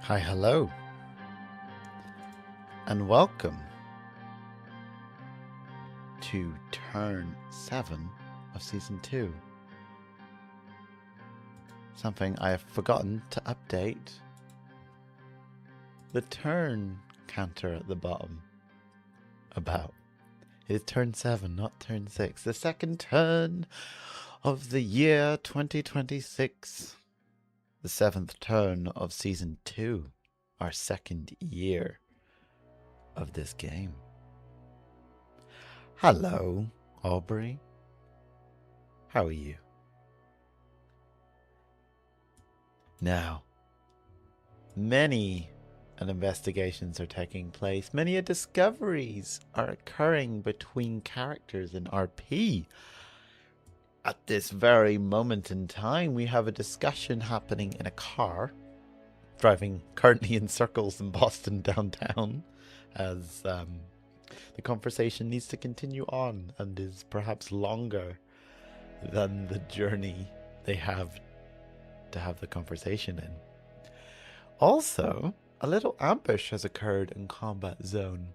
Hi, hello, and welcome to turn 7 of season 2. Something I have forgotten to update. The turn counter at the bottom. It's turn 7, not turn 6. The second turn of the year 2026. The 7th turn of season 2. Our second year of this game. Hello, Aubrey. How are you? Now, many investigations are taking place. Many discoveries are occurring between characters in RP. At this very moment in time, we have a discussion happening in a car, driving currently in circles in Boston downtown, as the conversation needs to continue on and is perhaps longer than the journey they have to have the conversation in. Also, a little ambush has occurred in Combat Zone.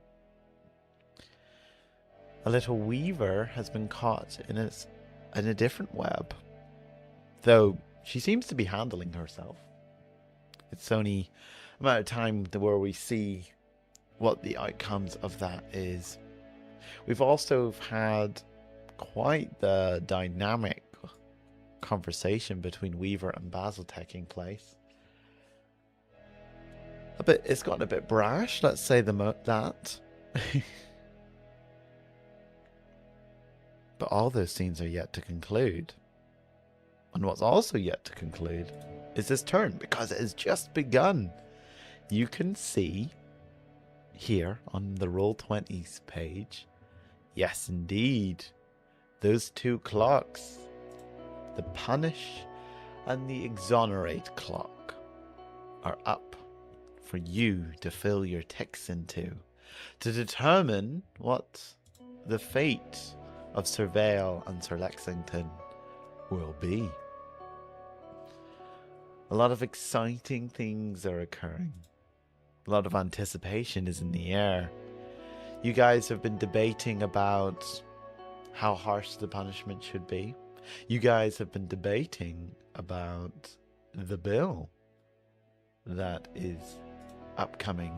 A little weaver has been caught in a different web, though she seems to be handling herself. It's only a matter of time where we see what the outcomes of that is. We've also had quite the dynamic conversation between Weaver and Basil taking place. It's gotten a bit brash, let's say that. But all those scenes are yet to conclude. And what's also yet to conclude is this turn, because it has just begun. You can see here on the Roll20s page, yes indeed, those two clocks, the punish and the exonerate clock, are up for you to fill your ticks into, to determine what the fate of Sir Vale and Sir Lexington will be. A lot of exciting things are occurring. A lot of anticipation is in the air. You guys have been debating about how harsh the punishment should be. You guys have been debating about the bill that is upcoming.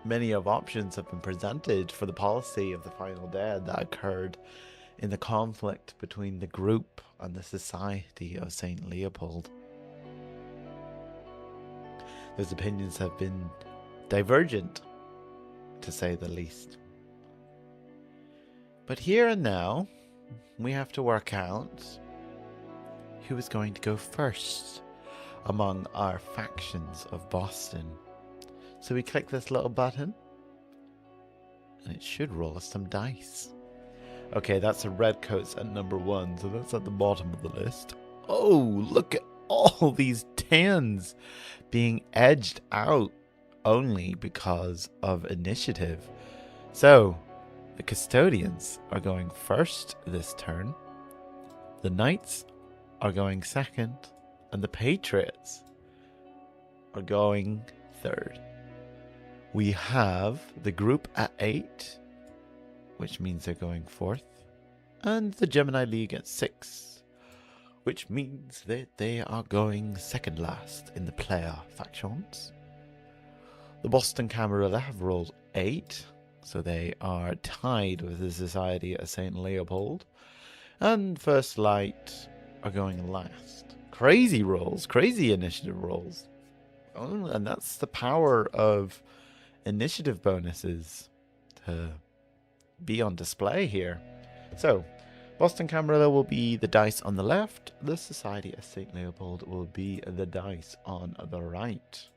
Many of options have been presented for the policy of the Final Dead that occurred in the conflict between the group and the Society of St. Leopold. Those opinions have been divergent, to say the least. But here and now, we have to work out who is going to go first among our factions of Boston. So we click this little button, and it should roll us some dice. Okay, that's the Redcoats at number 1, so that's at the bottom of the list. Oh, look at all these 10s being edged out only because of initiative. So, the Custodians are going first this turn, the Knights are going second, and the Patriots are going third. We have the group at 8, which means they're going fourth, and the Gemini League at 6, which means that they are going second last in the player factions. The Boston Camarilla have rolled 8, so they are tied with the Society of St. Leopold, and First Light are going last. Crazy rolls, crazy initiative rolls. Oh, and that's the power of initiative bonuses to be on display here. So, Boston Camarilla will be the dice on the left. The Society of St. Leopold will be the dice on the right.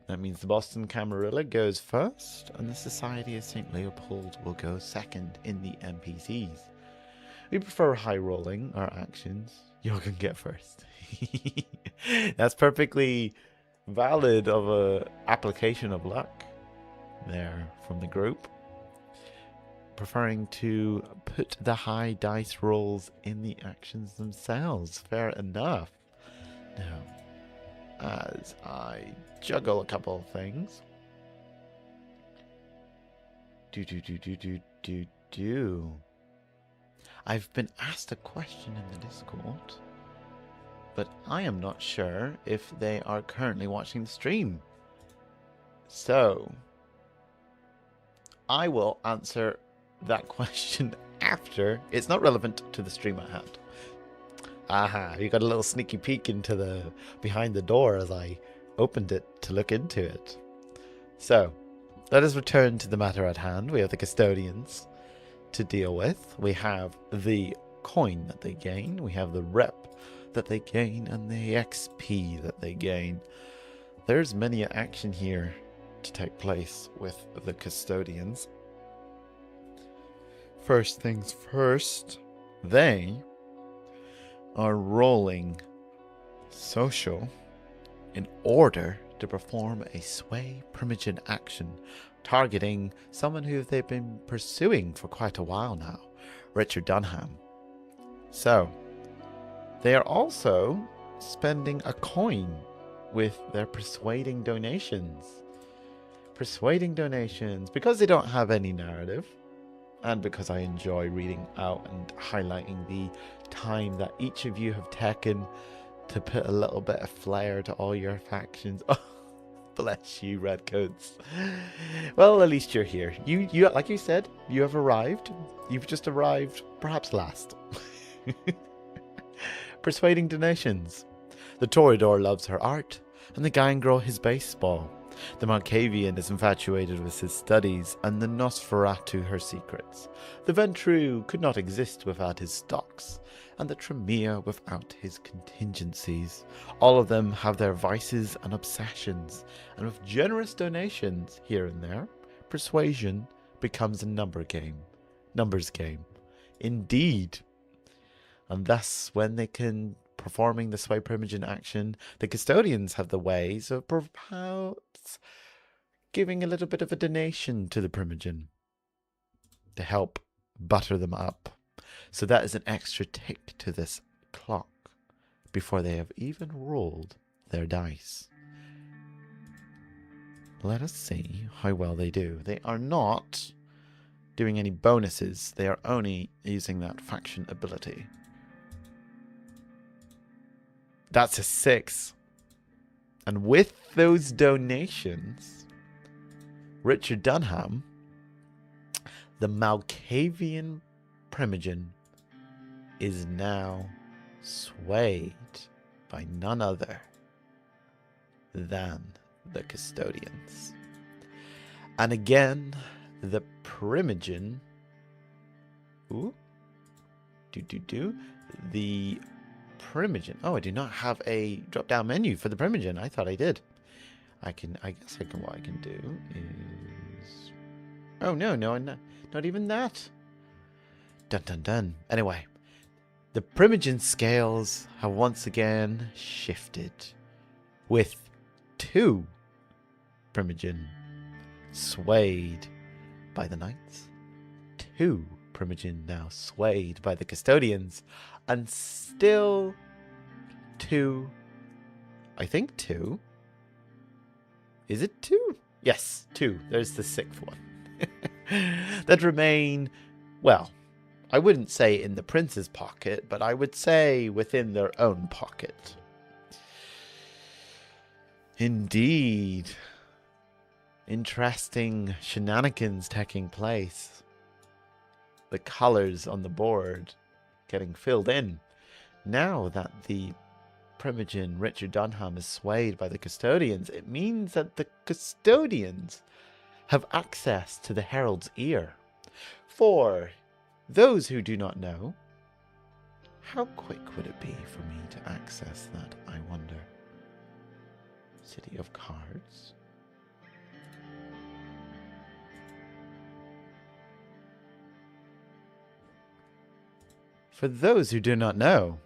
That means the Boston Camarilla goes first, and the Society of St. Leopold will go second in the NPCs. We prefer high rolling our actions. You can get first. That's perfectly valid of a application of luck there from the group. Preferring to put the high dice rolls in the actions themselves. Fair enough. Now, as I juggle a couple of things. I've been asked a question in the Discord, but I am not sure if they are currently watching the stream. So, I will answer that question after. It's not relevant to the stream at hand. Aha, you got a little sneaky peek into the behind the door as I opened it to look into it. So, let us return to the matter at hand. We have the custodians to deal with. We have the coin that they gain. We have the rep that they gain and the XP that they gain. There's many action here to take place with the custodians. First things first, they are rolling social in order to perform a sway primogen action targeting someone who they've been pursuing for quite a while now, Richard Dunham. So, they are also spending a coin with their persuading donations. Persuading donations, because they don't have any narrative, and because I enjoy reading out and highlighting the time that each of you have taken to put a little bit of flair to all your factions. Oh, bless you, Redcoats. Well, at least you're here. You, like you said, you have arrived. You've just arrived, perhaps last. Persuading donations. The Toreador loves her art, and the Gangrel his baseball. The Malkavian is infatuated with his studies, and the Nosferatu her secrets. The Ventrue could not exist without his stocks, and the Tremere without his contingencies. All of them have their vices and obsessions, and with generous donations here and there, persuasion becomes a numbers game. Indeed. And thus, when they can performing the sway primogen action, the custodians have the ways of perhaps giving a little bit of a donation to the primogen to help butter them up. So that is an extra tick to this clock before they have even rolled their dice. Let us see how well they do. They are not doing any bonuses. They are only using that faction ability. That's a 6. And with those donations, Richard Dunham, the Malkavian primogen, is now swayed by none other than the custodians. And again, the primogen... The primogen. Oh, I do not have a drop-down menu for the primogen. I thought I did. I guess what I can do is... Oh, no, not even that. Dun, dun, dun. Anyway, the primogen scales have once again shifted, with 2 primogen swayed by the knights, 2 primogen now swayed by the custodians, and still 2, I think 2. Is it 2? Yes, 2. There's the 6th one. That remain, well, I wouldn't say in the prince's pocket, but I would say within their own pocket. Indeed. Interesting shenanigans taking place. The colors on the board getting filled in. Now that the primogen Richard Dunham is swayed by the custodians, it means that the custodians have access to the Herald's ear. For those who do not know, how quick would it be for me to access that, I wonder? City of Cards. For those who do not know,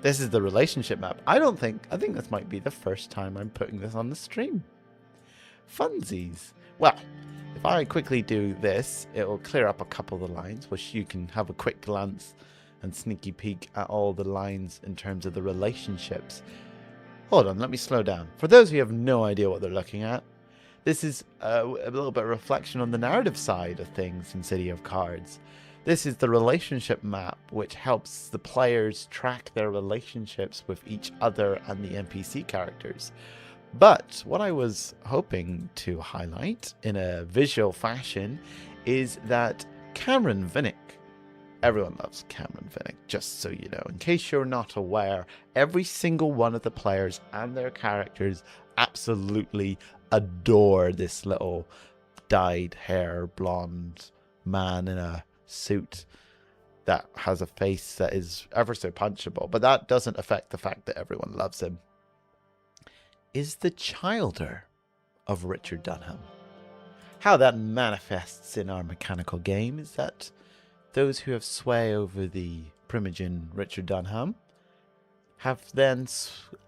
this is the relationship map. I think this might be the first time I'm putting this on the stream. Funsies. Well, if I quickly do this, it will clear up a couple of the lines, which you can have a quick glance and sneaky peek at all the lines in terms of the relationships Hold on, let me slow down. For those who have no idea what they're looking at, this is a little bit of reflection on the narrative side of things in City of Cards. This is the relationship map, which helps the players track their relationships with each other and the NPC characters. But what I was hoping to highlight in a visual fashion is that Cameron Vinnick, everyone loves Cameron Vinnick, just so you know. In case you're not aware, every single one of the players and their characters absolutely adore this little dyed hair, blonde man in a suit that has a face that is ever so punchable. But that doesn't affect the fact that everyone loves him. Is the childer of Richard Dunham. How that manifests in our mechanical game is that those who have sway over the Primogen Richard Dunham have then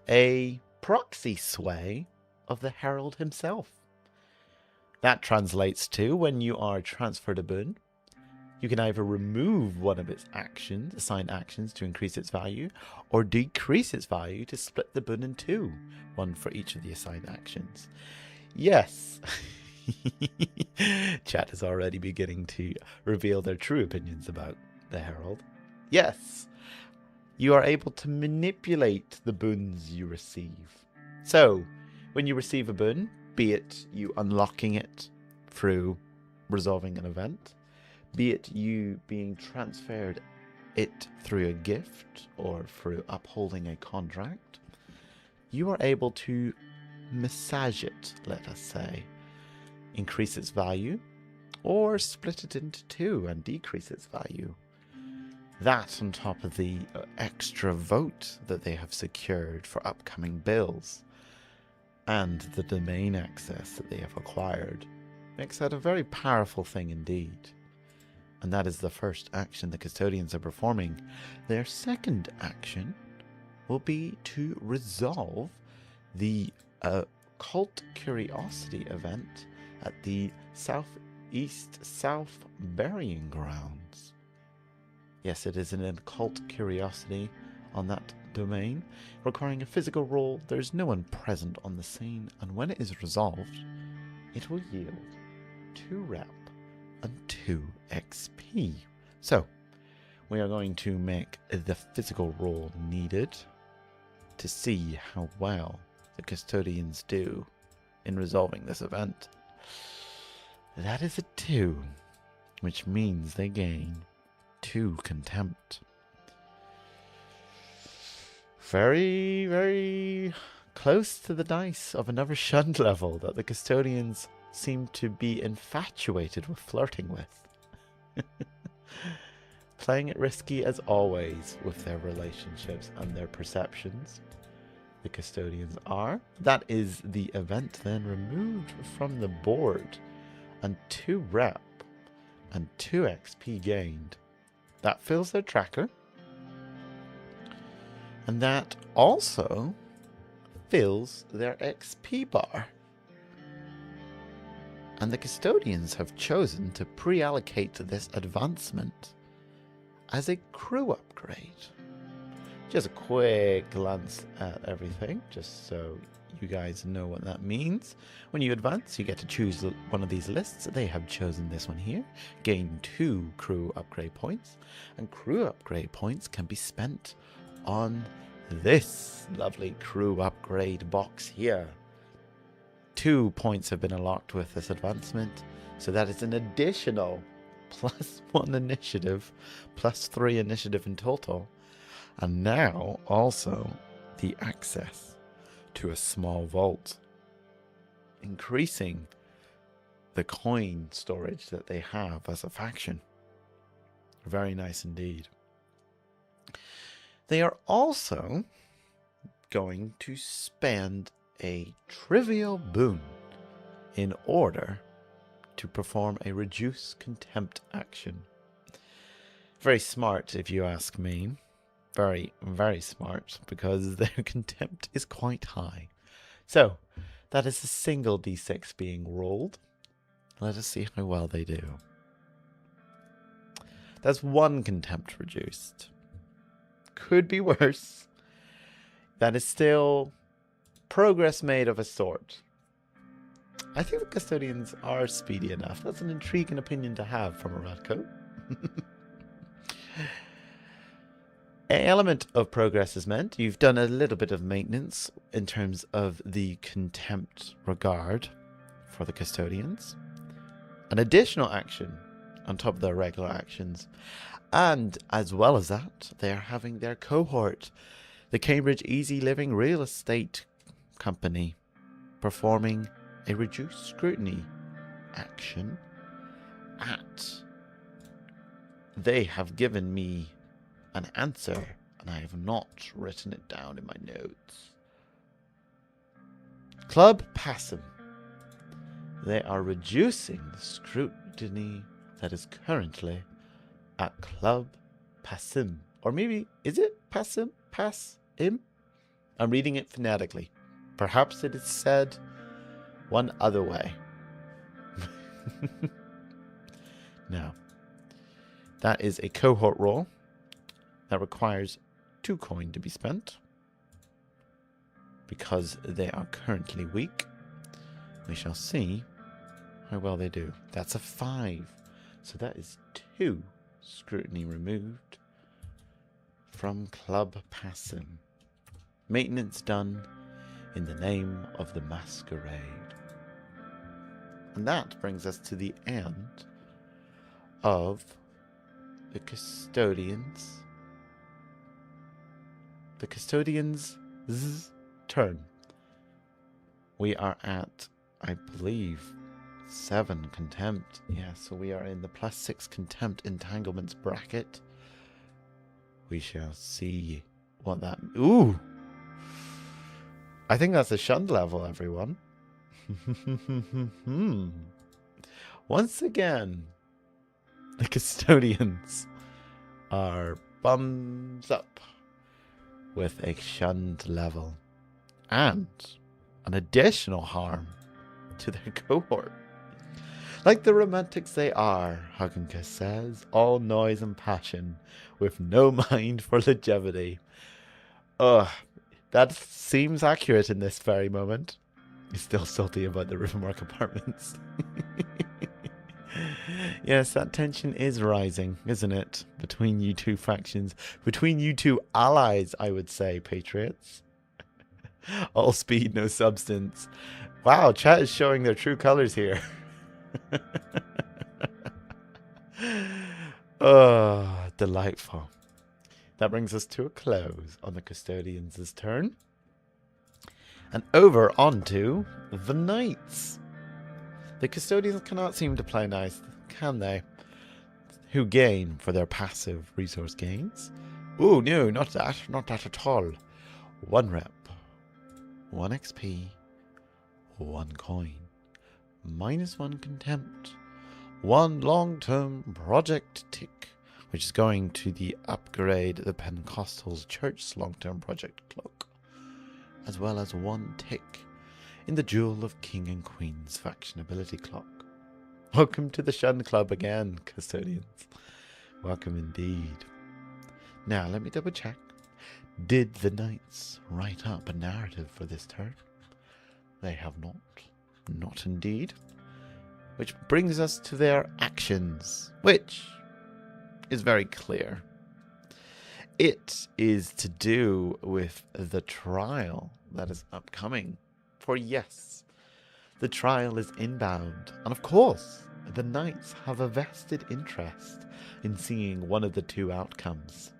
a proxy sway of the Herald himself. That translates to when you are transferred a boon, you can either remove one of its actions, assigned actions to increase its value, or decrease its value to split the boon in two, one for each of the assigned actions. Yes. Chat is already beginning to reveal their true opinions about the Herald. Yes. You are able to manipulate the boons you receive. So, when you receive a boon, be it you unlocking it through resolving an event, be it you being transferred it through a gift or through upholding a contract, you are able to massage it, let us say, increase its value, or split it into two and decrease its value. That on top of the extra vote that they have secured for upcoming bills, and the domain access that they have acquired, makes that a very powerful thing indeed. And that is the first action the custodians are performing. Their second action will be to resolve the Cult Curiosity event at the Southeast South Burying Grounds. Yes, it is an occult curiosity on that domain, requiring a physical roll. There is no one present on the scene, and when it is resolved, it will yield 2 rep and 2 XP. So, we are going to make the physical roll needed to see how well the custodians do in resolving this event. That is a 2, which means they gain 2 contempt. Very, very close to the dice of another shunned level that the custodians seem to be infatuated with flirting with. Playing it risky as always with their relationships and their perceptions. The custodians are. That is the event then removed from the board, and 2 rep and 2 XP gained. That fills their tracker. And that also fills their XP bar. And the custodians have chosen to pre-allocate this advancement as a crew upgrade. Just a quick glance at everything, just so you guys know what that means. When you advance, you get to choose one of these lists. They have chosen this one here. Gain 2 crew upgrade points. And crew upgrade points can be spent on this lovely crew upgrade box here. 2 points have been unlocked with this advancement, so that is an additional +1 initiative, +3 initiative in total, and now also the access to a small vault, increasing the coin storage that they have as a faction. Very nice indeed. They are also going to spend a trivial boon in order to perform a reduce contempt action. Very smart, if you ask me. Very, very smart, because their contempt is quite high. So, that is a single d6 being rolled. Let us see how well they do. That's 1 contempt reduced. Could be worse. That is still progress made of a sort. I think the custodians are speedy enough. That's an intriguing opinion to have from a Radcoat. An element of progress is meant. You've done a little bit of maintenance in terms of the contempt regard for the custodians. An additional action on top of their regular actions. And as well as that, they are having their cohort, the Cambridge Easy Living Real Estate Company, performing a reduced scrutiny action they have given me an answer, and I have not written it down in my notes. Club Passum. They are reducing the scrutiny that is currently at Club Passum. Or maybe, is it Passum? Pass-im? I'm reading it phonetically. Perhaps it is said one other way. Now, that is a cohort roll that requires 2 coin to be spent because they are currently weak. We shall see how well they do. That's a 5. So that is 2 scrutiny removed from Club Passum. Maintenance done in the name of the masquerade. And that brings us to the end of the custodians. The custodians' turn. We are at, I believe, 7 contempt. Yeah, so we are in the +6 contempt entanglements bracket. We shall see what that... Ooh! I think that's a shunned level, everyone. Once again, the custodians are bums up with a shunned level and an additional harm to their cohort. Like the romantics they are, Hugginkiss says, all noise and passion, with no mind for longevity. Ugh, that seems accurate in this very moment. He's still salty about the Rivermark apartments. Yes, that tension is rising, isn't it? Between you two factions. Between you two allies, I would say, Patriots. All speed, no substance. Wow, chat is showing their true colors here. Oh, delightful. That brings us to a close on the custodians' turn. And over onto the knights. The custodians cannot seem to play nice, can they? Who gain for their passive resource gains? Oh, no, not that. Not that at all. 1 rep. 1 XP. 1 coin. -1 contempt. 1 long-term project tick, which is going to the upgrade the Pentecostals Church's long-term project cloak, as well as 1 tick in the Jewel of King and Queen's faction ability clock. Welcome to the Shun Club again, custodians. Welcome indeed. Now, let me double check. Did the knights write up a narrative for this turn? They have not. Not indeed. Which brings us to their actions, which is very clear. It is to do with the trial that is upcoming. For yes, the trial is inbound. And of course, the knights have a vested interest in seeing one of the 2 outcomes.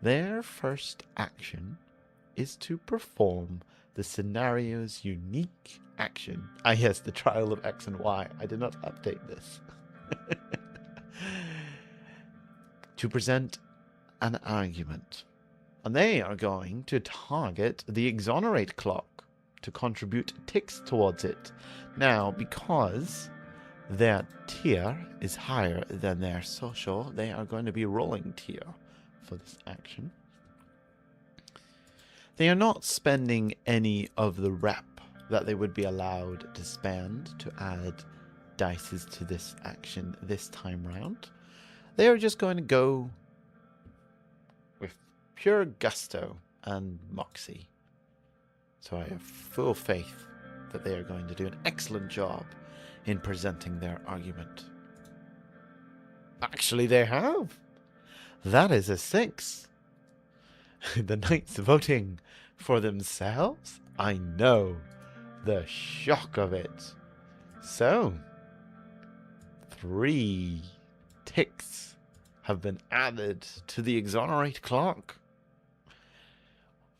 Their first action is to perform the scenario's unique action. Ah yes, the trial of X and Y. I did not update this. To present an argument. And they are going to target the exonerate clock to contribute ticks towards it. Now, because their tier is higher than their social, they are going to be rolling tier for this action. They are not spending any of the rep that they would be allowed to spend to add dices to this action this time round. They are just going to go with pure gusto and moxie. So I have full faith that they are going to do an excellent job in presenting their argument. Actually, they have. That is a 6. The knights voting for themselves? I know. The shock of it. So, 3 ticks have been added to the exonerate clock.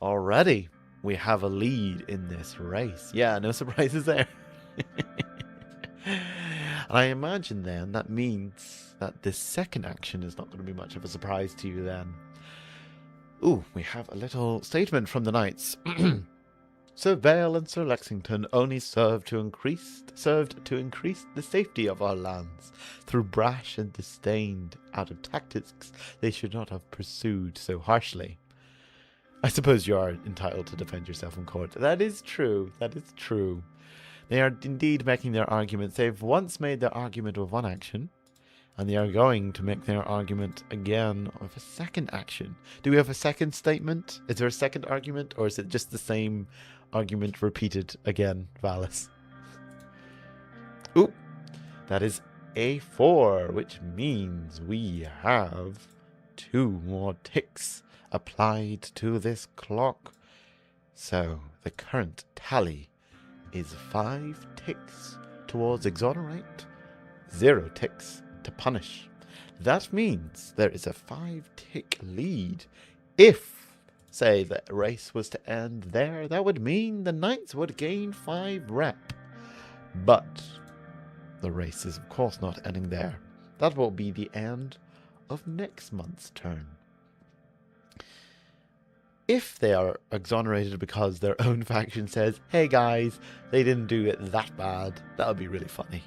Already, we have a lead in this race. Yeah, no surprises there. And I imagine then that means that this second action is not going to be much of a surprise to you then. Ooh, we have a little statement from the knights. Sir Vale and Sir Lexington only served to increase the safety of our lands through brash and disdain out of tactics they should not have pursued so harshly. I suppose you are entitled to defend yourself in court. That is true. That is true. They are indeed making their arguments. They've once made their argument with one action, and they are going to make their argument again of a second action. Do we have a second statement? Is there a second argument, or is it just the same argument repeated again, Valis? Ooh, that is A4, which means we have 2 more ticks applied to this clock. So the current tally is 5 ticks towards exonerate, 0 ticks to punish. That means there is a 5-tick lead. If, say, the race was to end there, that would mean the knights would gain 5 rep. But the race is of course not ending there. That will be the end of next month's turn. If they are exonerated because their own faction says, hey guys, they didn't do it that bad, that would be really funny.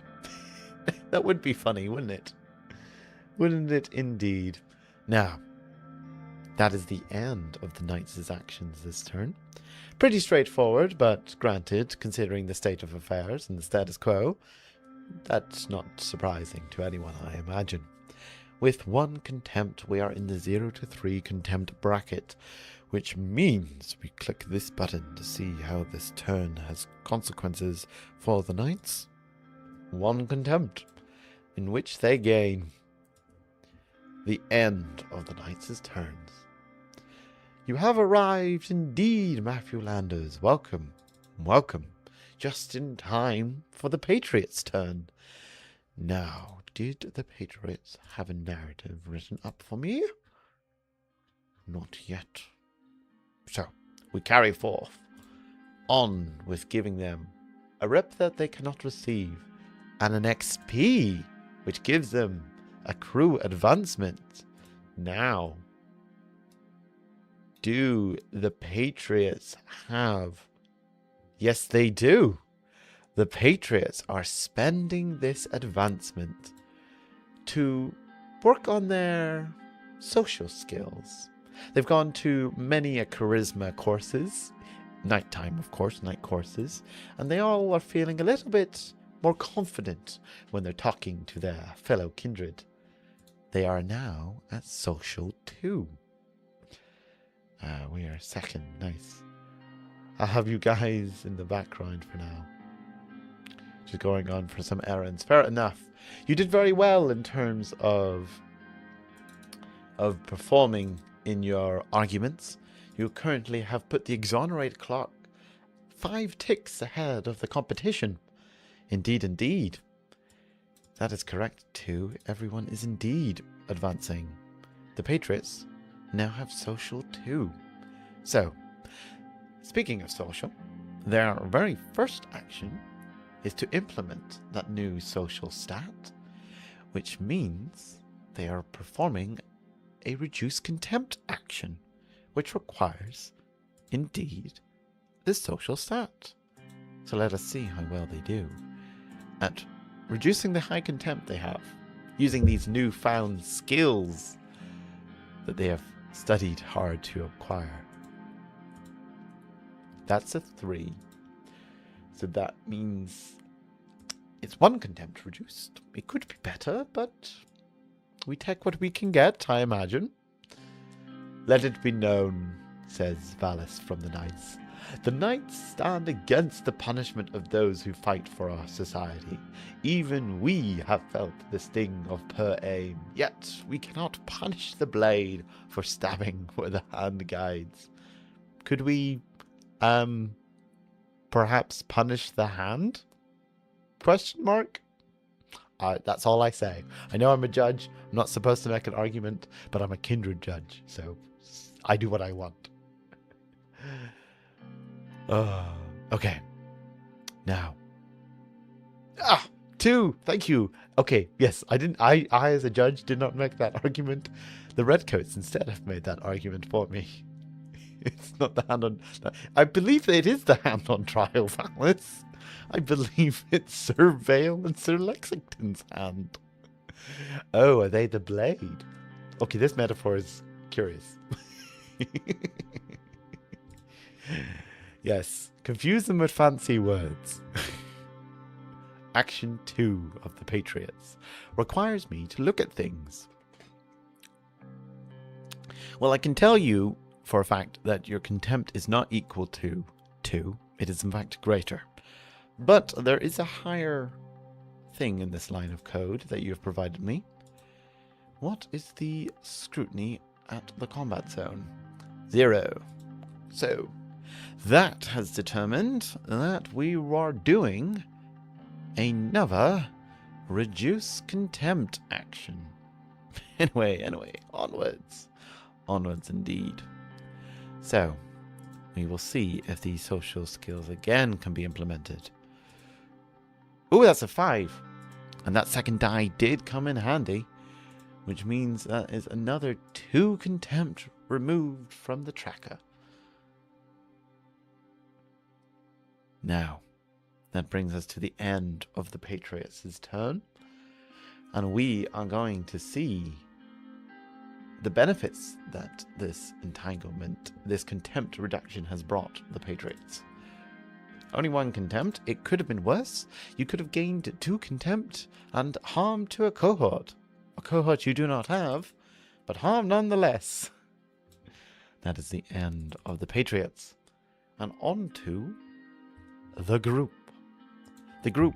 That would be funny, wouldn't it? Wouldn't it indeed? Now, that is the end of the knights' actions this turn. Pretty straightforward, but granted, considering the state of affairs and the status quo, that's not surprising to anyone, I imagine. With 1 contempt, we are in the 0 to 3 contempt bracket, which means we click this button to see how this turn has consequences for the knights. 1 contempt, in which they gain the end of the knights' turns. You have arrived indeed, Matthew Landers. Welcome, welcome. Just in time for the Patriots' turn. Now, did the Patriots have a narrative written up for me? Not yet. So, we carry forth, on with giving them a rep that they cannot receive, and an XP, which gives them a crew advancement. Now, do the Patriots have? Yes, they do. The Patriots are spending this advancement to work on their social skills. They've gone to many charisma courses, nighttime, of course, night courses, and they all are feeling a little bit more confident when they're talking to their fellow kindred. They are now at social 2. We are second, nice. I'll have you guys in the background for now. Just going on for some errands. Fair enough. You did very well in terms of performing in your arguments. You currently have put the exonerate clock 5 ticks ahead of the competition. Indeed, indeed. That is correct too. Everyone is indeed advancing. The Patriots now have social 2. So, speaking of social, their very first action is to implement that new social stat, which means they are performing a reduce contempt action, which requires, indeed, this social stat. So let us see how well they do at reducing the high contempt they have, using these newfound skills that they have studied hard to acquire. That's a 3. So that means it's 1 contempt reduced. It could be better, but we take what we can get, I imagine. Let it be known, says Valis from the Knights, The knights stand against the punishment of those who fight for our society. Even we have felt the sting of poor aim, yet we cannot punish the blade for stabbing where the hand guides. Could we, perhaps punish the hand? Question mark? That's all I say. I know I'm a judge. I'm not supposed to make an argument, but I'm a kindred judge, so I do what I want. Okay. Now. 2. Thank you. Okay. Yes, I didn't. I as a judge did not make that argument. The redcoats instead have made that argument for me. It's not the hand on. I believe that it is the hand on trial, Valis. I believe it's Sir Vale and Sir Lexington's hand. Oh, are they the blade? Okay, this metaphor is curious. Yes, confuse them with fancy words. Action 2 of the Patriots requires me to look at things. Well, I can tell you for a fact that your contempt is not equal to 2. It is in fact greater. But there is a higher thing in this line of code that you have provided me. What is the scrutiny at the combat zone? 0. So, that has determined that we are doing another reduce contempt action. Anyway, onwards. Onwards indeed. So, we will see if these social skills again can be implemented. Ooh, that's a 5. And that second die did come in handy, which means that is another 2 contempt removed from the tracker. Now, that brings us to the end of the Patriots' turn, and we are going to see the benefits that this entanglement, this contempt reduction has brought the Patriots. Only 1 contempt. It could have been worse. You could have gained 2 contempt and harm to a cohort. A cohort you do not have, but harm nonetheless. That is the end of the Patriots. And on to the group. The group.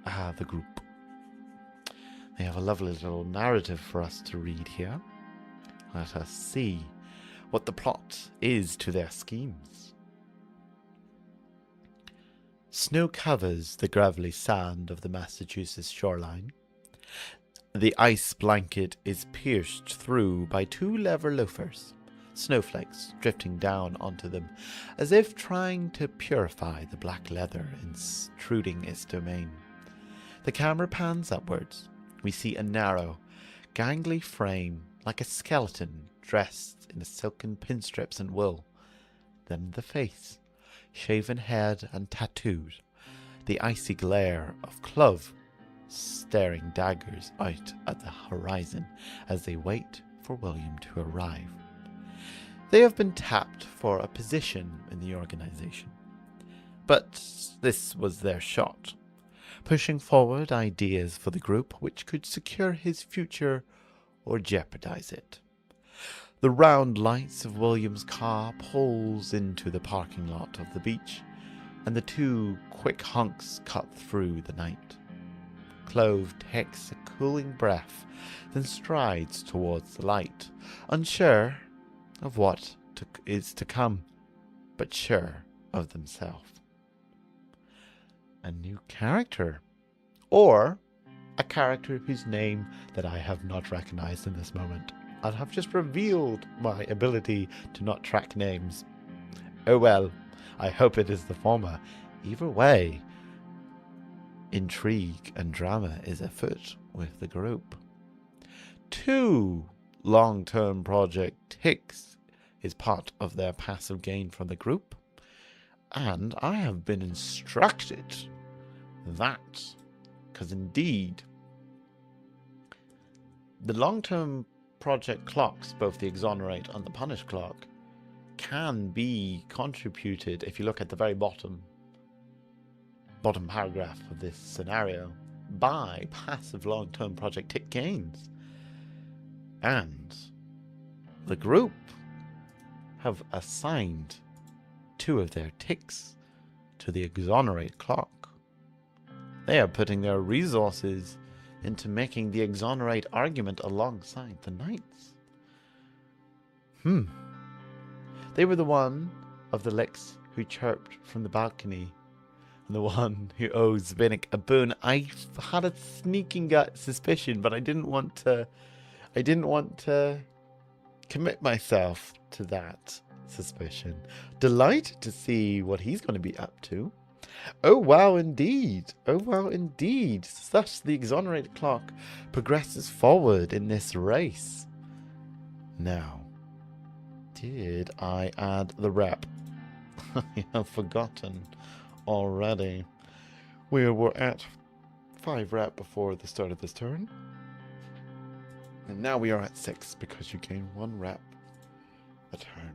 The group. They have a lovely little narrative for us to read here. Let us see what the plot is to their schemes. Snow covers the gravelly sand of the Massachusetts shoreline. The ice blanket is pierced through by 2 leather loafers, snowflakes drifting down onto them, as if trying to purify the black leather intruding its domain. The camera pans upwards. We see a narrow, gangly frame like a skeleton dressed in silken pinstrips and wool. Then the face, shaven head and tattooed, the icy glare of Clove staring daggers out at the horizon as they wait for William to arrive. They have been tapped for a position in the organization, but this was their shot, pushing forward ideas for the group which could secure his future or jeopardize it. The round lights of William's car pulls into the parking lot of the beach, and the 2 quick honks cut through the night. Clove takes a cooling breath, then strides towards the light, unsure of what is to come, but sure of themselves. A new character, or a character whose name that I have not recognized in this moment. I have just revealed my ability to not track names. Oh well, I hope it is the former. Either way, intrigue and drama is afoot with the group. 2 long-term project ticks is part of their passive gain from the group, and I have been instructed that, because indeed, the long-term project clocks, both the exonerate and the punish clock, can be contributed, if you look at the very bottom paragraph of this scenario, by passive long-term project tick gains. And the group have assigned 2 of their ticks to the exonerate clock. They are putting their resources into making the exonerate argument alongside the knights. They were the one of the licks who chirped from the balcony, and the one who owes Vinnick a boon. I had a sneaking gut suspicion, but I didn't want to commit myself to that suspicion. Delighted to see what he's going to be up to. Oh wow, indeed. Oh wow, indeed. Thus the exonerated clock progresses forward in this race. Now, did I add the rep? I have forgotten already. We were at 5 rep before the start of this turn. And now we are at 6 because you gain 1 rep a turn.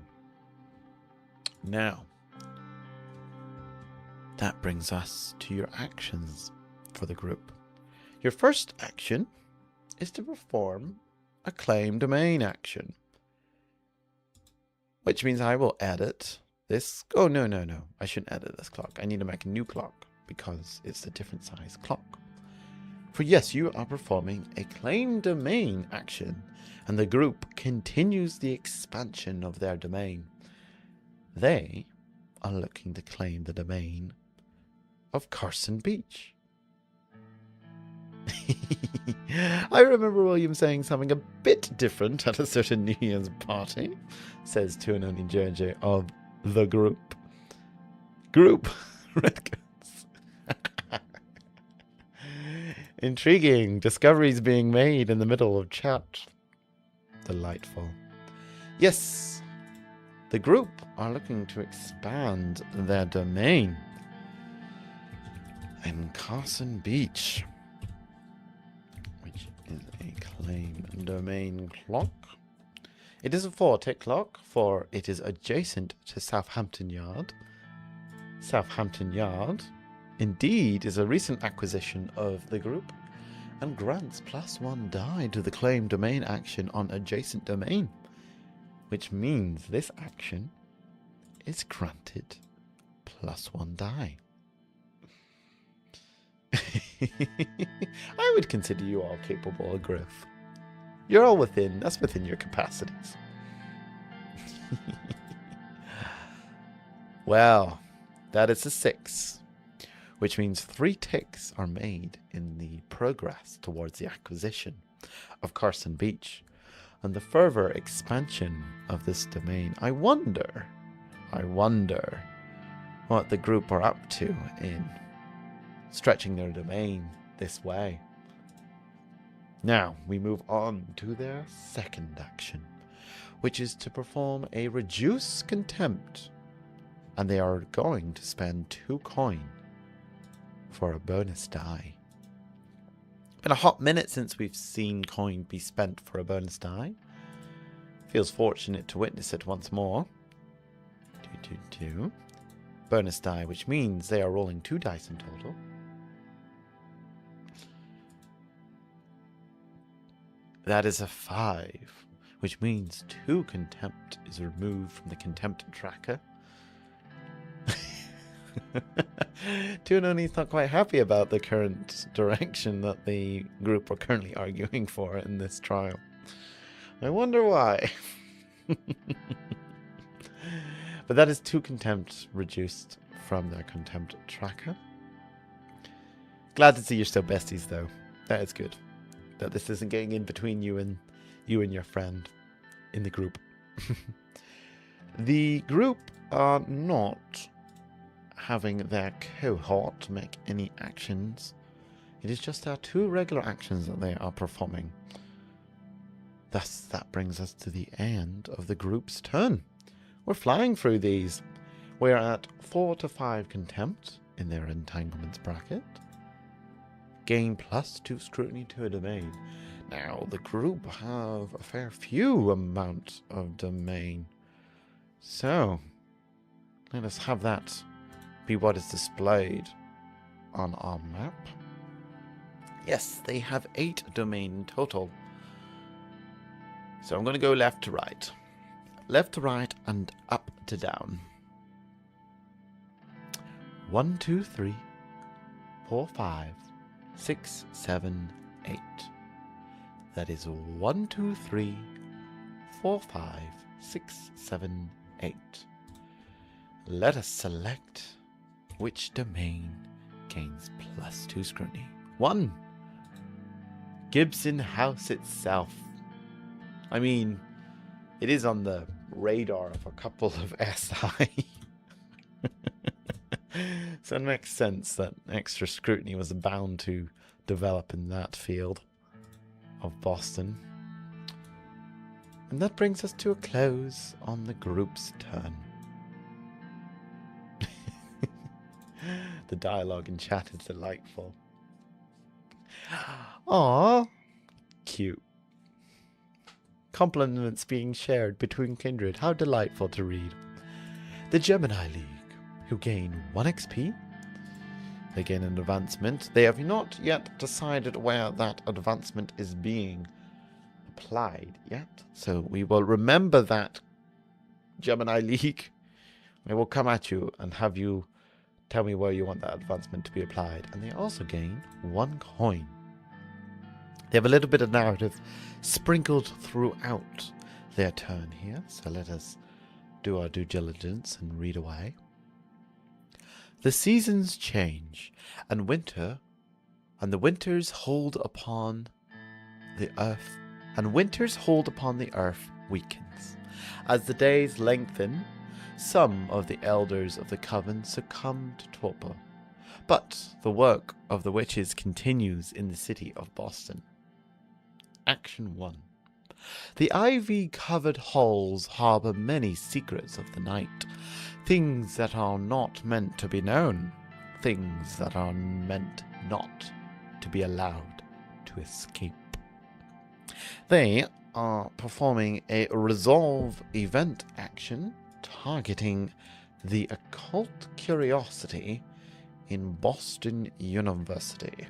Now, that brings us to your actions for the group. Your first action is to perform a claim domain action, which means I will edit this. Oh, no. I shouldn't edit this clock. I need to make a new clock because it's a different size clock. For yes, you are performing a claim domain action, and the group continues the expansion of their domain. They are looking to claim the domain of Carson Beach. I remember William saying something a bit different at a certain New Year's party, says Tuanoni JJ of the group. Redcoats. Intriguing. Discoveries being made in the middle of chat. Delightful. Yes, the group are looking to expand their domain in Carson Beach, which is a claim domain clock. It is a 4-tick clock, for it is adjacent to Southampton Yard. Southampton Yard, indeed, is a recent acquisition of the group and grants +1 die to the claim domain action on adjacent domain, which means this action is granted +1 die. I would consider you all capable of Griff. You're all within your capacities. Well, that is a 6, which means 3 ticks are made in the progress towards the acquisition of Carson Beach and the further expansion of this domain. I wonder what the group are up to in stretching their domain this way. Now, we move on to their second action, which is to perform a reduce contempt, and they are going to spend 2 coin for a bonus die. Been a hot minute since we've seen coin be spent for a bonus die. Feels fortunate to witness it once more. 2. Bonus die, which means they are rolling 2 dice in total. That is a 5, which means 2 contempt is removed from the contempt tracker. Tuanoni's not quite happy about the current direction that the group are currently arguing for in this trial. I wonder why. But that is 2 contempt reduced from their contempt tracker. Glad to see you're still besties, though. That is good. That this isn't getting in between you and your friend in the group. The group are not having their cohort make any actions. It is just our 2 regular actions that they are performing. Thus, that brings us to the end of the group's turn. We're flying through these. We're at 4 to 5 contempt in their entanglements bracket. Gain +2 scrutiny to a domain. Now, the group have a fair few amount of domain. So, let us have that be what is displayed on our map. Yes, they have 8 domain in total. So I'm going to go left to right. Left to right and up to down. 1, 2, 3, 4, 5, 6, 7, 8. That is 1, 2, 3, 4, 5, 6, 7, 8. Let us select which domain gains +2 scrutiny. 1. Gibson House itself. I mean, it is on the radar of a couple of SI. So it makes sense that extra scrutiny was bound to develop in that field of Boston. And that brings us to a close on the group's turn. The dialogue in chat is delightful. Aww, cute. Compliments being shared between kindred. How delightful to read. The Gemini League, who gain 1 XP. They gain an advancement. They have not yet decided where that advancement is being applied yet. So we will remember that, Gemini League. I will come at you and have you tell me where you want that advancement to be applied. And they also gain 1 coin. They have a little bit of narrative sprinkled throughout their turn here. So let us do our due diligence and read away. The seasons change, and the winters hold upon the earth, weakens. As the days lengthen, some of the elders of the coven succumb to torpor, but the work of the witches continues in the city of Boston. Action 1. The ivy-covered halls harbor many secrets of the night, things that are not meant to be known, things that are meant not to be allowed to escape. They are performing a resolve event action targeting the occult curiosity in Boston University.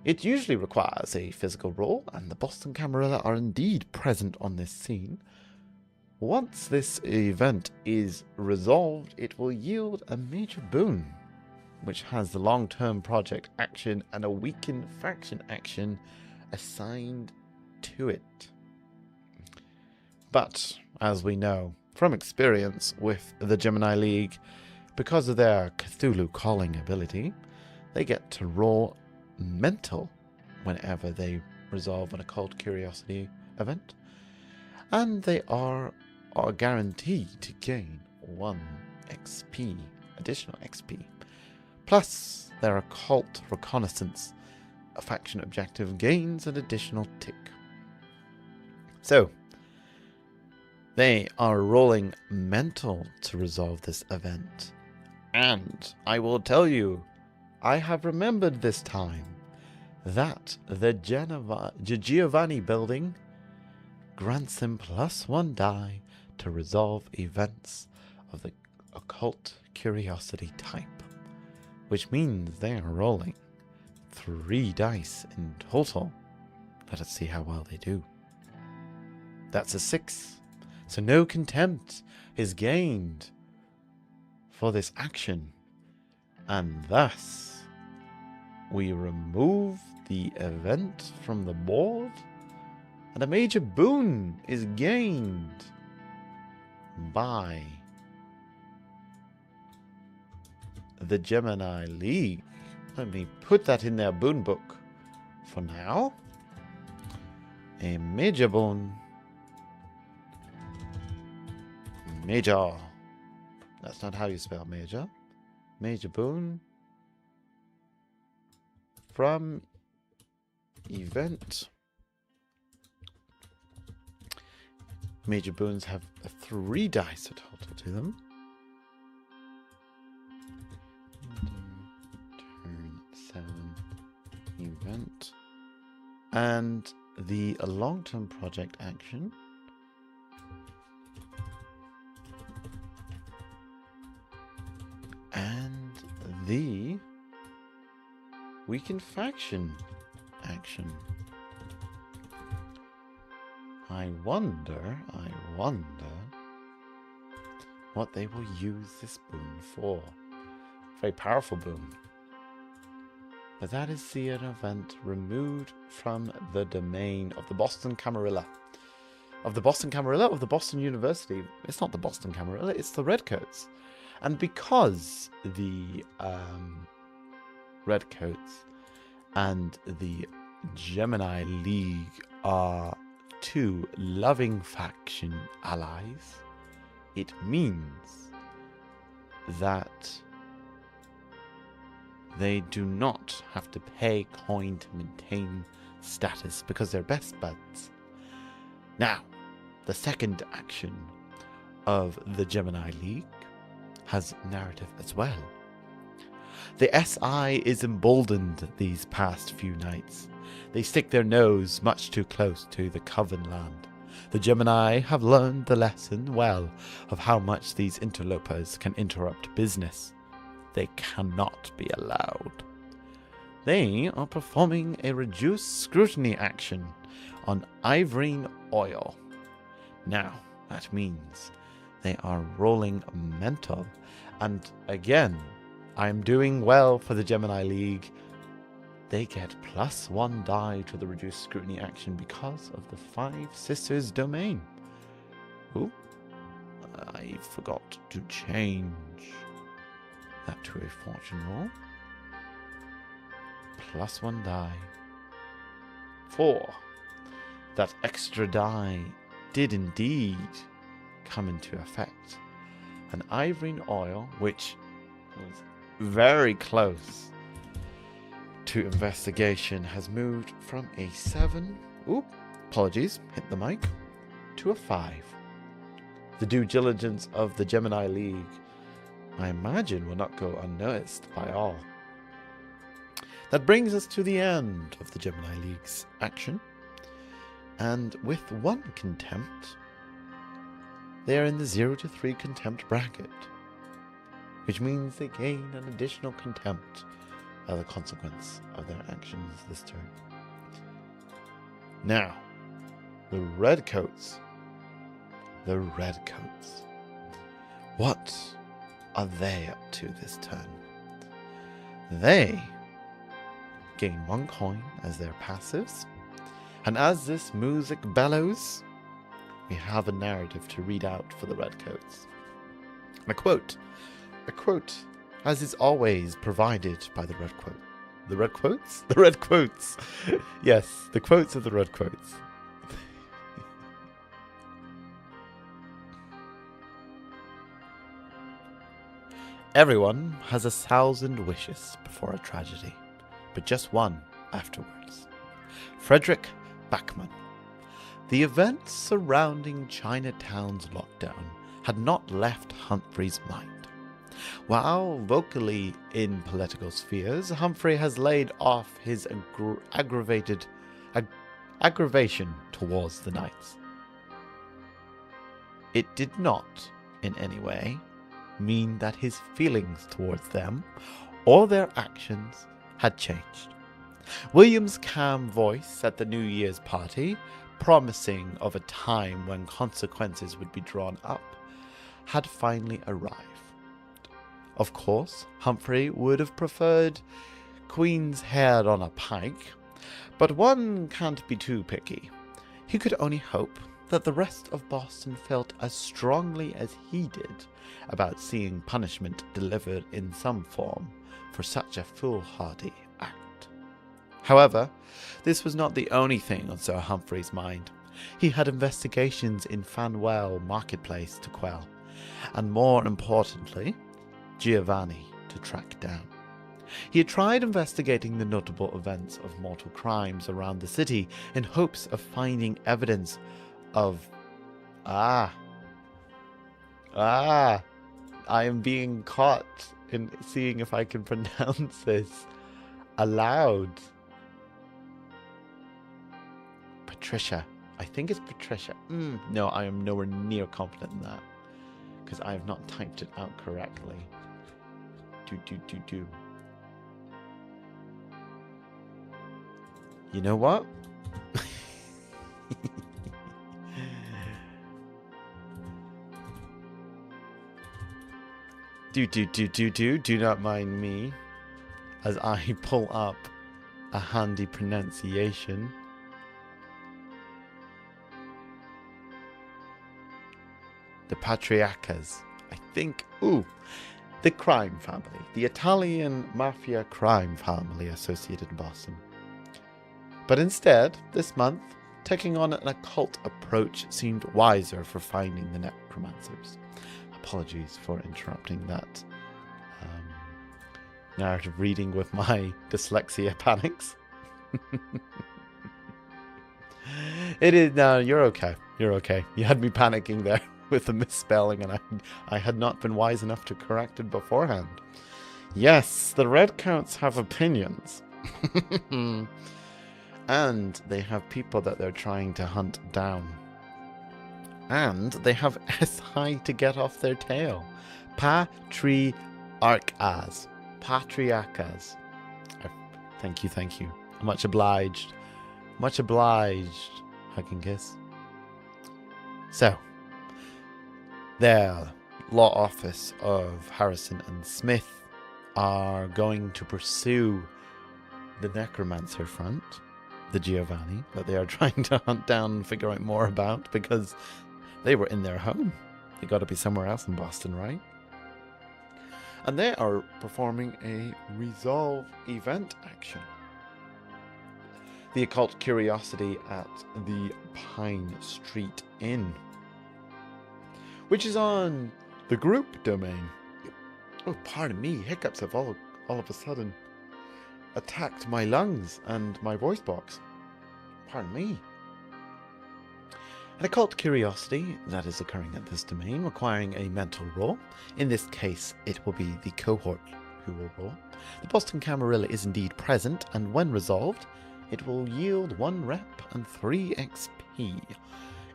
It usually requires a physical roll, and the Boston Camarilla are indeed present on this scene. Once this event is resolved, it will yield a major boon, which has the long-term project action and a weakened faction action assigned to it. But, as we know from experience with the Gemini League, because of their Cthulhu calling ability, they get to roll mental whenever they resolve an occult curiosity event, and they are guaranteed to gain 1 XP, additional XP, plus their occult reconnaissance faction objective gains an additional tick. So they are rolling mental to resolve this event, and I will tell you, I have remembered this time that the Giovanni building grants them +1 die to resolve events of the occult curiosity type, which means they are rolling 3 dice in total. Let us see how well they do. That's a 6, so no contempt is gained for this action, and thus we remove the event from the board, and a major boon is gained by the Gemini League. Let me put that in their boon book for now. A major boon. Major. That's not how you spell major. Major boon. From event. Major boons have 3 dice total to them. Turn 7 event. And the long-term project action and the weakened faction action. I wonder what they will use this boon for. Very powerful boom. But that is the event removed from the domain of the Boston Camarilla. Of the Boston Camarilla, of the Boston University. It's not the Boston Camarilla, it's the Redcoats. And because the Redcoats and the Gemini League are two loving faction allies, it means that they do not have to pay coin to maintain status because they're best buds. Now, the second action of the Gemini League has narrative as well. The SI is emboldened these past few nights. They stick their nose much too close to the Coven land. The Gemini have learned the lesson well of how much these interlopers can interrupt business. They cannot be allowed. They are performing a reduced scrutiny action on Ivorine Oil. Now, that means they are rolling mental. And again, I am doing well for the Gemini League. They get +1 die to the reduced scrutiny action because of the Five Sisters domain. Ooh, I forgot to change that to a fortune roll. +1 die. 4. That extra die did indeed come into effect. An Ivorine Oil, which was very close to investigation, has moved from a 7, apologies, hit the mic, to a 5. The due diligence of the Gemini League, I imagine, will not go unnoticed by all. That brings us to the end of the Gemini League's action. And with 1 contempt, they are in the 0 to 3 contempt bracket, which means they gain an additional contempt as a consequence of their actions this turn. Now, the Redcoats. The Redcoats. What are they up to this turn? They gain 1 coin as their passives, and as this music bellows, we have a narrative to read out for the Redcoats. A quote, as is always provided by the Redcoat. The Redcoats? The Redcoats! Yes, the quotes of the Redcoats. Everyone has 1,000 wishes before a tragedy, but just one afterwards. Frederick Bachman. The events surrounding Chinatown's lockdown had not left Humphrey's mind. While vocally in political spheres, Humphrey has laid off his aggravation towards the Knights. It did not, in any way, mean that his feelings towards them or their actions had changed. William's calm voice at the New Year's party, promising of a time when consequences would be drawn up, had finally arrived. Of course, Humphrey would have preferred Queen's Head on a pike, but one can't be too picky. He could only hope that the rest of Boston felt as strongly as he did about seeing punishment delivered in some form for such a foolhardy act. However, this was not the only thing on Sir Humphrey's mind. He had investigations in Fanwell Marketplace to quell, and more importantly, Giovanni to track down. He had tried investigating the notable events of mortal crimes around the city in hopes of finding evidence of... I am being caught in seeing if I can pronounce this aloud. Patricia. I think it's Patricia. No, I am nowhere near confident in that, because I have not typed it out correctly. You know what? Do not mind me as I pull up a handy pronunciation. The Patriarchas. I think, the crime family. The Italian mafia crime family associated in Boston. But instead, this month, taking on an occult approach seemed wiser for finding the necromancers. Apologies for interrupting that narrative reading with my dyslexia panics. It is, no, you're okay. You're okay. You had me panicking there with the misspelling, and I had not been wise enough to correct it beforehand. Yes, the Redcoats have opinions. And they have people that they're trying to hunt down. And they have SI to get off their tail. Patriarchas. Patriarchas. Thank you. Much obliged. Much obliged. Hug and kiss. So, their law office of Harrison and Smith are going to pursue the necromancer front, the Giovanni, that they are trying to hunt down and figure out more about, because they were in their home. They got to be somewhere else in Boston, right? And they are performing a resolve event action. The occult curiosity at the Pine Street Inn, which is on the group domain. Oh, pardon me, hiccups have all of a sudden attacked my lungs and my voice box. Pardon me. An occult curiosity that is occurring at this domain, requiring a mental roll. In this case, it will be the cohort who will roll. The Boston Camarilla is indeed present, and when resolved, it will yield 1 rep and 3 XP.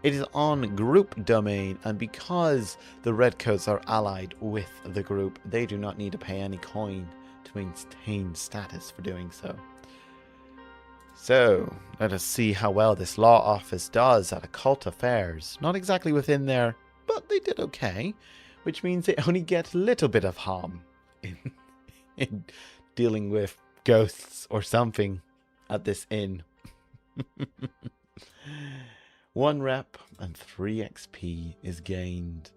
It is on group domain, and because the Redcoats are allied with the group, they do not need to pay any coin to maintain status for doing so. So, let us see how well this law office does at occult affairs. Not exactly within there, but they did okay, which means they only get a little bit of harm in dealing with ghosts or something at this inn. 1 rep and 3 XP is gained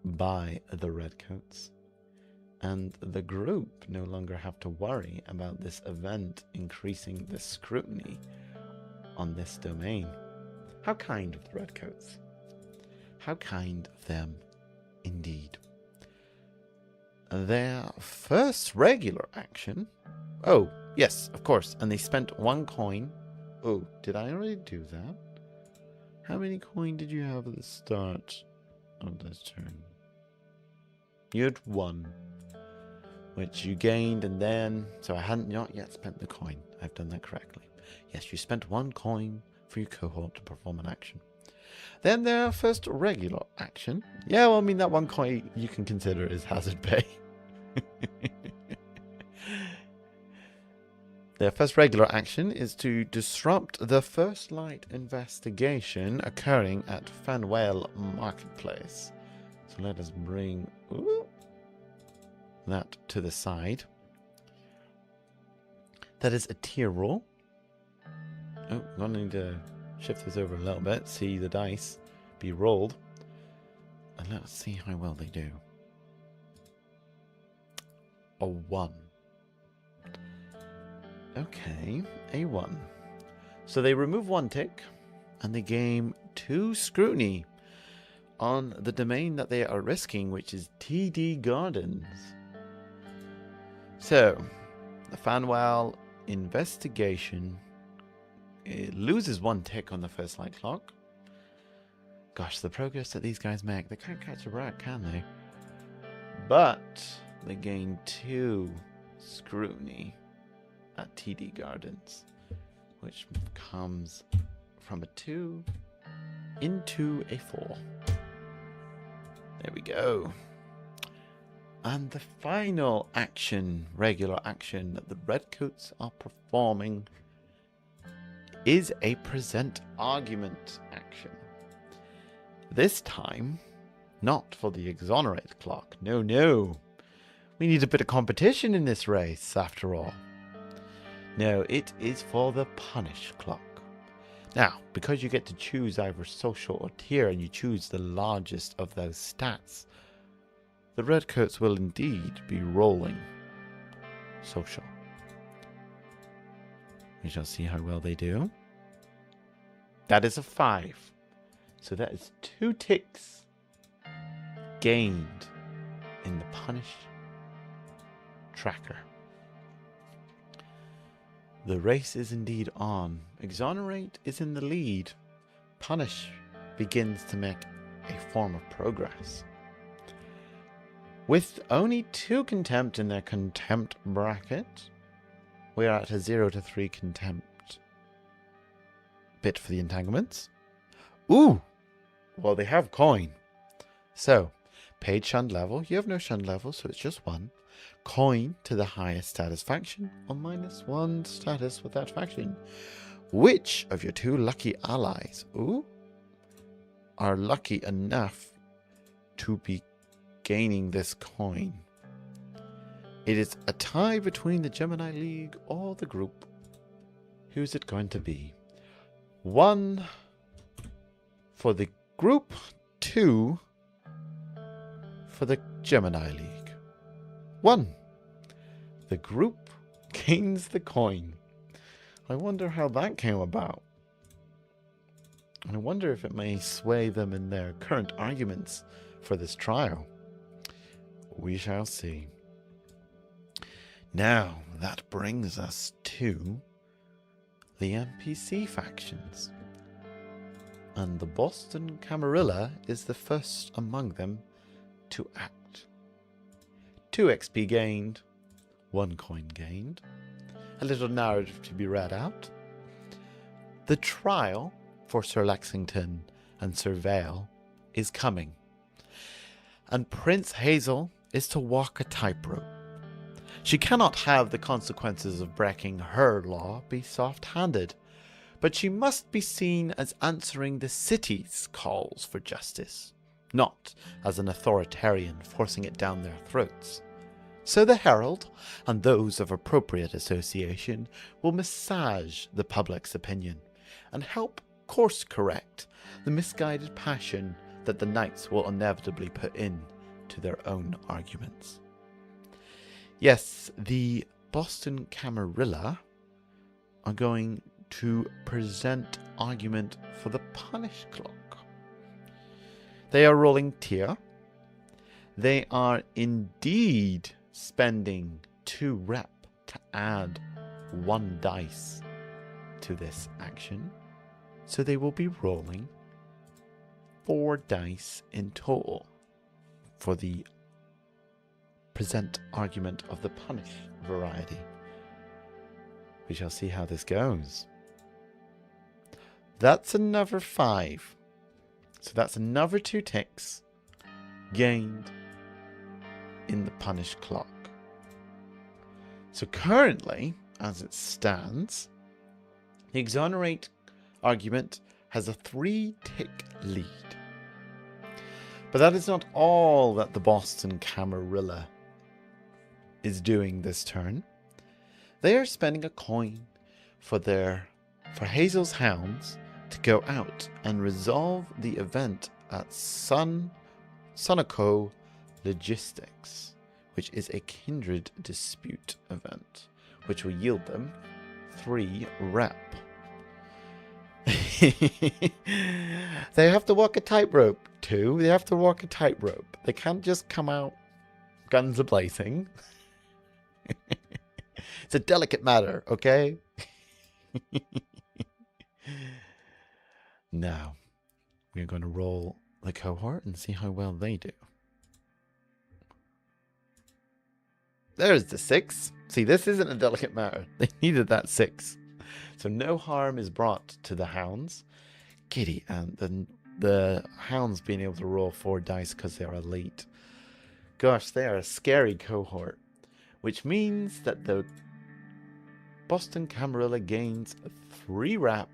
by the Redcoats. And the group no longer have to worry about this event increasing the scrutiny on this domain. How kind of the Redcoats. How kind of them, indeed. Their first regular action... Oh, yes, of course. And they spent 1 coin. Oh, did I already do that? How many coin did you have at the start of this turn? You had 1. Which you gained, and then... So I hadn't not yet spent the coin. I've done that correctly. Yes, you spent 1 coin for your cohort to perform an action. Then their first regular action. Yeah, well, I mean, that 1 coin you can consider as hazard pay. Their first regular action is to disrupt the First Light investigation occurring at Fanwell Marketplace. So let us bring... that to the side. That is a tier roll. Oh, I'm going to need to shift this over a little bit. See the dice be rolled. And let's see how well they do. A 1. Okay, a 1. So they remove 1 tick, and they gain 2 scrutiny on the domain that they are risking, which is TD Gardens. So, the Fanwell investigation, it loses 1 tick on the First Light clock. Gosh, the progress that these guys make, they can't catch a rat, can they? But they gain 2 scrutiny at TD Gardens, which comes from a 2 into a 4. There we go. And the final action, regular action, that the Redcoats are performing is a present argument action. This time, not for the exonerate clock. No. We need a bit of competition in this race, after all. No, it is for the punish clock. Now, because you get to choose either social or tier, and you choose the largest of those stats, the redcoats will indeed be rolling social. We shall see how well they do. That is a 5. So that is 2 ticks gained in the punish tracker. The race is indeed on. Exonerate is in the lead. Punish begins to make a form of progress. With only 2 contempt in their contempt bracket, we are at a 0 to 3 contempt bit for the entanglements. Ooh! Well, they have coin. So, paid shunned level. You have no shunned level, so it's just 1. Coin to the highest status faction, or -1 status with that faction. Which of your 2 lucky allies, are lucky enough to be gaining this coin? It is a tie between the Gemini League or the group. Who's it going to be? 1 for the group, 2 for the Gemini League. 1. The group gains the coin. I wonder how that came about. And I wonder if it may sway them in their current arguments for this trial. We shall see. Now, that brings us to the NPC factions. And the Boston Camarilla is the first among them to act. 2 XP gained, 1 coin gained. A little narrative to be read out. The trial for Sir Lexington and Sir Vale is coming. And Prince Hazel is to walk a tightrope. She cannot have the consequences of breaking her law be soft-handed, but she must be seen as answering the city's calls for justice, not as an authoritarian forcing it down their throats. So the Herald, and those of appropriate association, will massage the public's opinion and help course-correct the misguided passion that the knights will inevitably put in to their own arguments. Yes, the Boston Camarilla are going to present argument for the punish clock. They are rolling tier. They are indeed spending 2 rep to add 1 dice to this action. So they will be rolling 4 dice in total for the present argument of the punish variety. We shall see how this goes. That's another 5. So that's another 2 ticks gained in the punish clock. So currently, as it stands, the exonerate argument has a 3-tick lead. But that is not all that the Boston Camarilla is doing this turn. They are spending a coin for Hazel's Hounds to go out and resolve the event at Sunoco Logistics, which is a kindred dispute event, which will yield them 3 rep. They have to walk a tightrope too. They have to walk a tightrope. They can't just come out guns a-blazing. It's a delicate matter, okay? Now, we're going to roll the cohort and see how well they do. There's the 6. See, this isn't a delicate matter. They needed that 6. So no harm is brought to the hounds. Giddy, and the hounds being able to roll 4 dice because they are elite. Gosh, they are a scary cohort. Which means that the Boston Camarilla gains 3 rep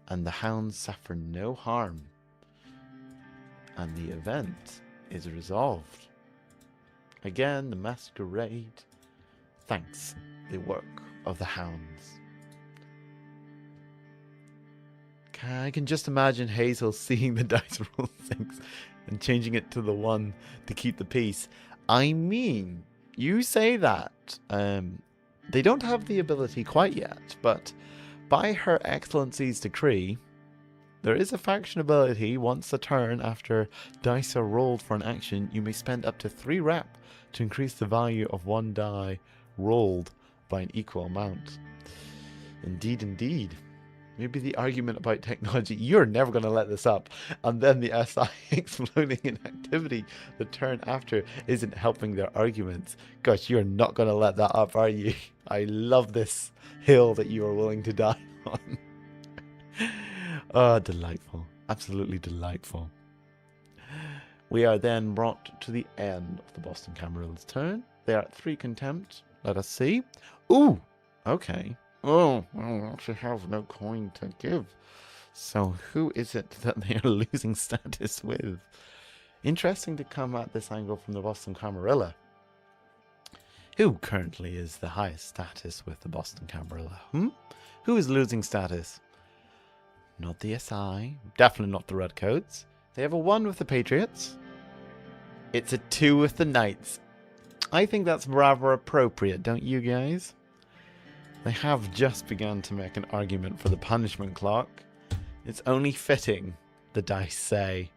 and the hounds suffer no harm. And the event is resolved. Again, the masquerade. Thanks, the work of the hounds. I can just imagine Hazel seeing the dice roll 6 and changing it to the 1 to keep the peace. I mean, you say that. They don't have the ability quite yet, but by Her Excellency's decree, there is a faction ability. Once a turn after dice are rolled for an action, you may spend up to 3 rep to increase the value of 1 die rolled by an equal amount. Indeed, indeed. Maybe the argument about technology, you're never going to let this up, and then the SI exploding in activity the turn after isn't helping their arguments. Gosh, you're not going to let that up, are you? I love this hill that you are willing to die on. Oh, delightful. Absolutely delightful. We are then brought to the end of the Boston Camarill's turn. They are at 3 contempt. Let us see. Ooh, okay. Oh, I actually have no coin to give. So who is it that they are losing status with? Interesting to come at this angle from the Boston Camarilla. Who currently is the highest status with the Boston Camarilla? Who is losing status? Not the SI. Definitely not the Redcoats. They have a 1 with the Patriots. It's a 2 with the Knights. I think that's rather appropriate, don't you guys? They have just begun to make an argument for the punishment clock. It's only fitting, the dice say,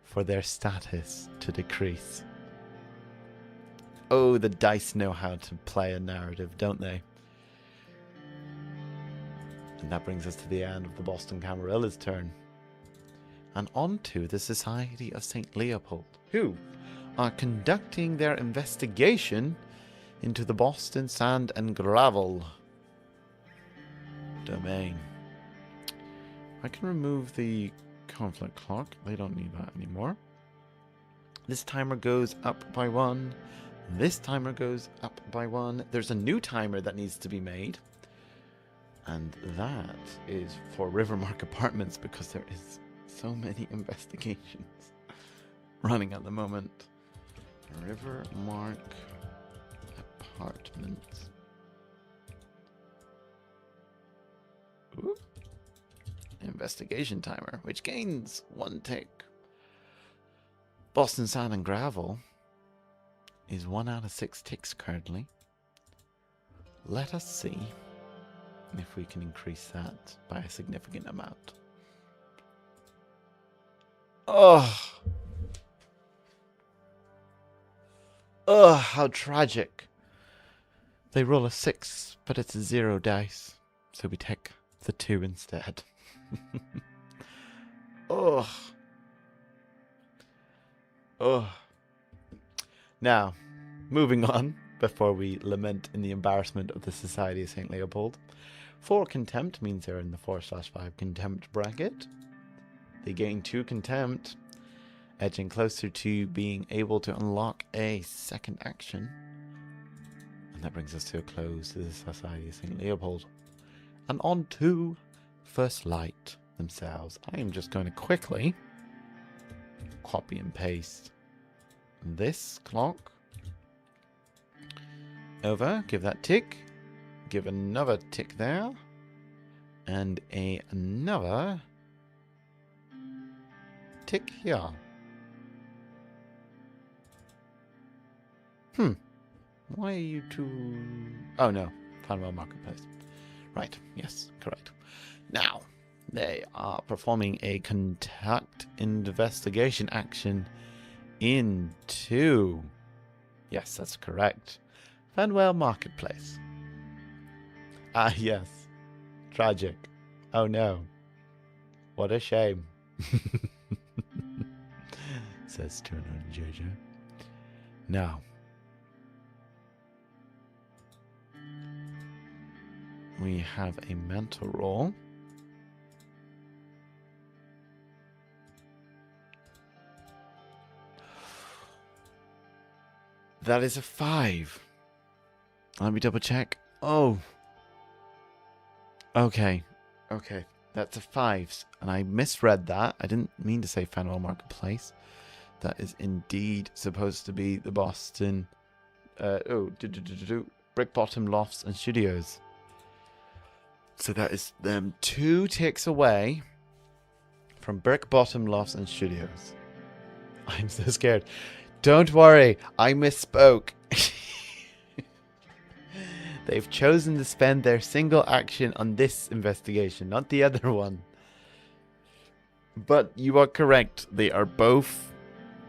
for their status to decrease. Oh, the dice know how to play a narrative, don't they? And that brings us to the end of the Boston Camarilla's turn. And on to the Society of St. Leopold, who are conducting their investigation into the Boston Sand and Gravel domain. I can remove the conflict clock. They don't need that anymore. This timer goes up by 1. This timer goes up by 1. There's a new timer that needs to be made. And that is for Rivermark Apartments because there is so many investigations running at the moment. Rivermark Apartments. Ooh. Investigation timer, which gains 1 tick. Boston Sand and Gravel is 1 out of 6 ticks currently. Let us see if we can increase that by a significant amount. Oh, how tragic. They roll a 6, but it's a 0 dice, so we take the 2 instead. Oh. Now, moving on, before we lament in the embarrassment of the Society of St. Leopold. 4 contempt means they're in the 4/5 contempt bracket. They gain 2 contempt, edging closer to being able to unlock a second action. And that brings us to a close to the Society of St. Leopold. And on to First Light themselves. I am just going to quickly copy and paste this clock over, give that tick, give another tick there, and another tick here. Why are you two... Oh no, Fanwell Marketplace. Right, yes, correct. Now, they are performing a conduct investigation action into... Yes, that's correct. Fanwell Marketplace. Ah, yes. Tragic. Oh no. What a shame. Says Turner and JJ. Now. We have a mental roll. That is a 5. Let me double check. Oh. Okay. Okay. That's a 5. And I misread that. I didn't mean to say Fanwell Marketplace. That is indeed supposed to be the Boston Brick Bottom Lofts and Studios. So that is them 2 ticks away from Brick Bottom Lofts and Studios. I'm so scared. Don't worry, I misspoke. They've chosen to spend their single action on this investigation, not the other one. But you are correct. They are both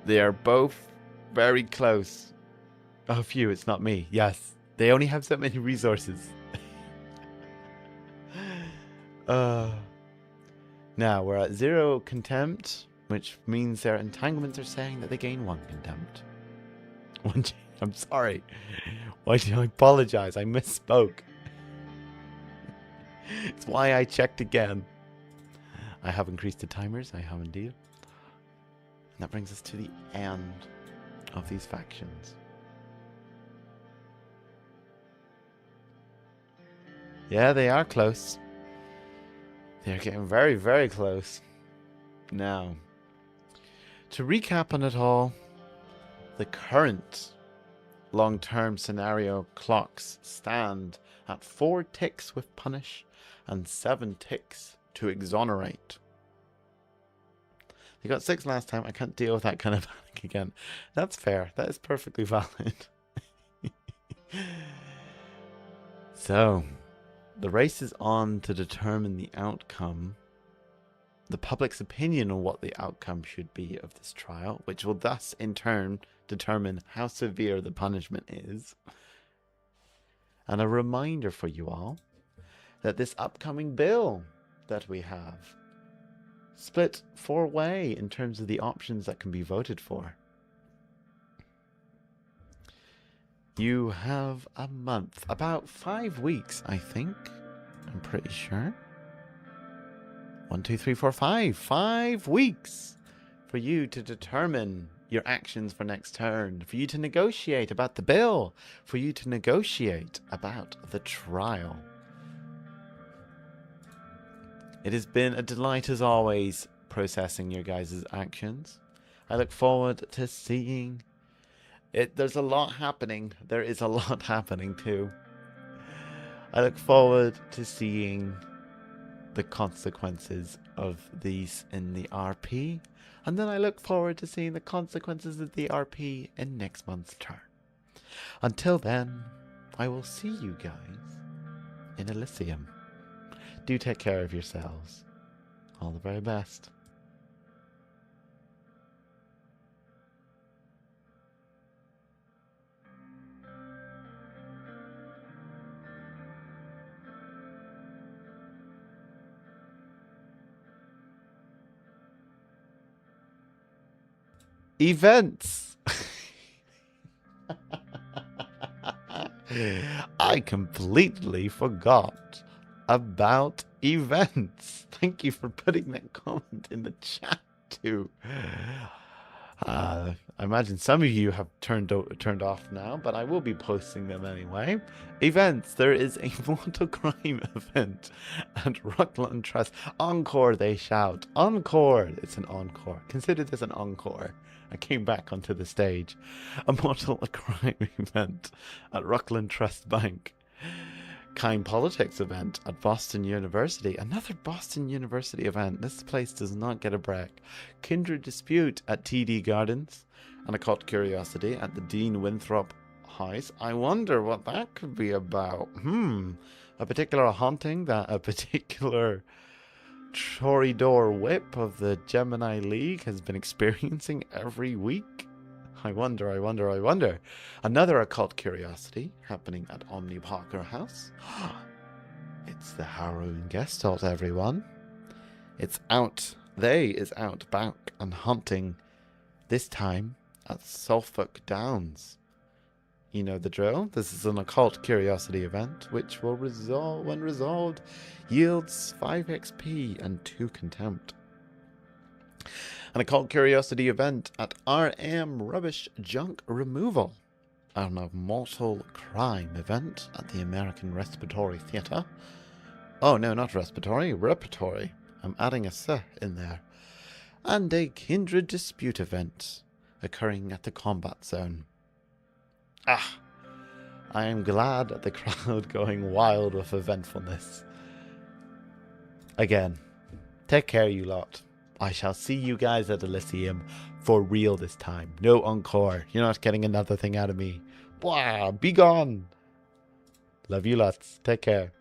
very close. Oh, phew, it's not me. Yes, they only have so many resources. Now we're at 0 contempt, which means their entanglements are saying that they gain 1 contempt. I'm sorry. Why do I apologize? I misspoke. It's why I checked again. I have increased the timers. I have indeed. And that brings us to the end of these factions. Yeah, they are close. They're getting very, very close. Now, to recap on it all, the current long-term scenario clocks stand at 4 ticks with punish and 7 ticks to exonerate. They got 6 last time. I can't deal with that kind of panic again. That's fair. That is perfectly valid. So, the race is on to determine the outcome, the public's opinion on what the outcome should be of this trial, which will thus in turn determine how severe the punishment is. And a reminder for you all that this upcoming bill that we have split 4-way in terms of the options that can be voted for. You have a month, about 5 weeks, I think. I'm pretty sure. 1, 2, 3, 4, 5. 5 weeks for you to determine your actions for next turn, for you to negotiate about the bill, for you to negotiate about the trial. It has been a delight as always processing your guys' actions. I look forward to seeing it. There's a lot happening. There is a lot happening too. I look forward to seeing the consequences of these in the RP. And then I look forward to seeing the consequences of the RP in next month's turn. Until then, I will see you guys in Elysium. Do take care of yourselves. All the very best. Events. I completely forgot about events. Thank you for putting that comment in the chat too. I imagine some of you have turned off now, but I will be posting them anyway. Events. There is a mortal crime event at Rockland Trust. Encore, they shout. Encore. It's an encore. Consider this an encore. I came back onto the stage. A mortal crime event at Rockland Trust Bank. Kind Politics event at Boston University. Another Boston University event. This place does not get a break. Kindred Dispute at TD Gardens. And Occult Curiosity at the Dean Winthrop House. I wonder what that could be about. A particular haunting that a particular Choridor whip of the Gemini League has been experiencing every week. I wonder. Another Occult Curiosity happening at Omni Parker House. It's the Harrowing Gestalt, everyone. It's out. They is out back and hunting, this time at Suffolk Downs. You know the drill. This is an Occult Curiosity event, which will resolve, when resolved, yields 5 XP and 2 contempt. An Occult Curiosity event at RM Rubbish Junk Removal. An Immortal Crime event at the American Respiratory Theatre. Oh no, not respiratory, repertory. I'm adding a "s" in there. And a Kindred Dispute event occurring at the Combat Zone. I am glad at the crowd going wild with eventfulness. Again, take care, you lot. I shall see you guys at Elysium for real this time. No encore. You're not getting another thing out of me. Blah, be gone. Love you lots. Take care.